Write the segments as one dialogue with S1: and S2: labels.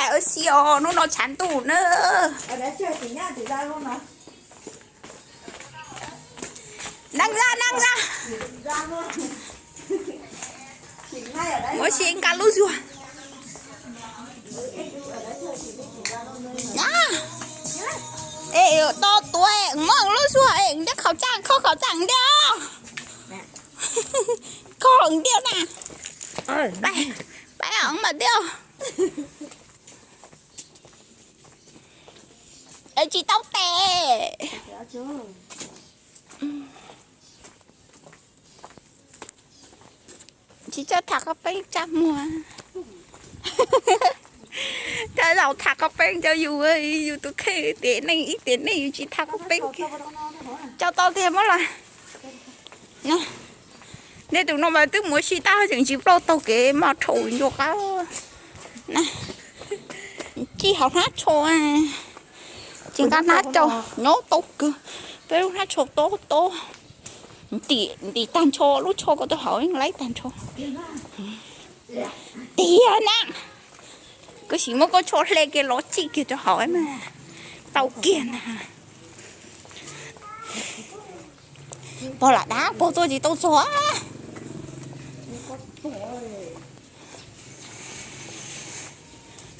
S1: lại ở xio nó chán tủ nữa.
S2: Ở đấy chơi chị nhá, chị ra luôn mà.
S1: Năng ra.
S2: Ra luôn. Chị ngay ở đấy.
S1: Mỗi xin cả lũ rùa. Nhá. Ê, to tuổi, mong lũ rùa, ê, đeo khẩu trang, không khẩu trang đeo. Không đeo nè. Bay ổng mà đeo. Ê, chị tóc tè. Chị cho thạc có bánh trăm mùa. Cho đầu thạc có bánh cho dù ơi, dù tôi khê tiền này chị thạc có bánh kìa. Cho to thêm mất rồi. Nè. Nên tụi nó mà tức mỗi khi tao chẳng chỉ lo tao kể mà trội vô cá. Nè. Chị học hát cho à. Chị có hát cho nhớ tốt cơ. Bây lúc hát cho tốt. Tỷ tan cho lúc cho có tôi hỏi lấy tan cho. Tỷ nè. Cái gì mà có cho lên cái lỗ chi kia cho hỏi mà. Tao kia nè. Bỏ là đá, bỏ tôi gì tao xóa.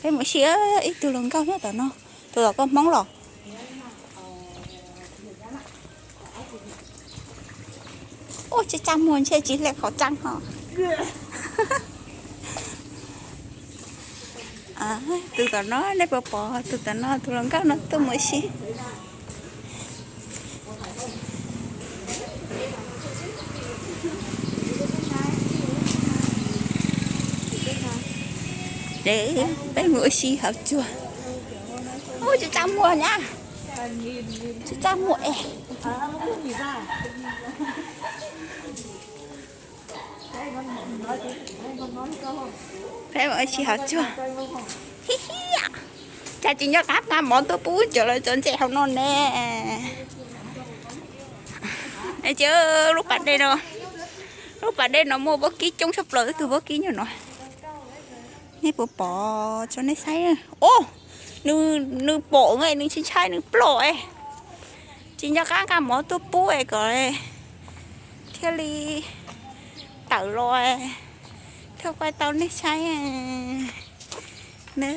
S1: Cái mỗi xía ít từ lần cao nhất tao nó. Tôi là con món lò. Ôi chị chăm muốn chơi chỉ lên khó chăng hả? À, từ tao nó lấy bỏ từ tao nó từ lần cao nó tôi mới xí. Để bé ngựa xì hợp chưa? Ôi chị chăm mua nha. Chị chăm mua bé ngựa xì hợp chưa? Cha chị nhớ cáp ta món tôi bú trở lại chân xe không non nè. Đây chứ lúc bạn đây đâu? Lúc bạn đây nó mua bó ký trong sắp lỡ từ bó ký nhiều nói. Nè bỏ cho nó say nè. Ô, nữ bộ ngay nữ chín chai nữ bỏ ấy. Chị nhớ cả món tôi bú ấy rồi. Theo đi tẩu rồi. Theo quay tao nó say à. Nè.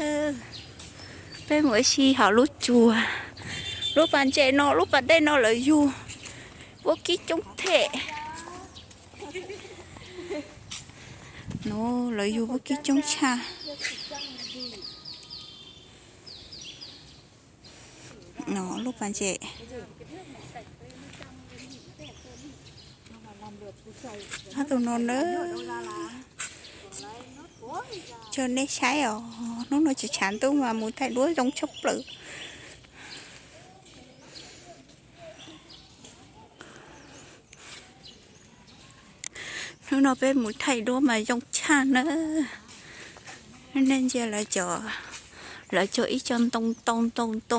S1: Bây mỗi khi họ lút chùa. Lúc bạn trẻ nó, lúc bạn đây nó lợi dù. Bố ký chống thể. Nó lợi dù bố ký chống cha. Nó lúc bạn trẻ. Tụi nó nữa. Cho nên sai rồi. Nó chỉ chán tôi mà muốn thay đuối giống chốc lử. Nó bên muốn thay đuối mà giống cha nữa. Nên giờ là chờ ít chân tông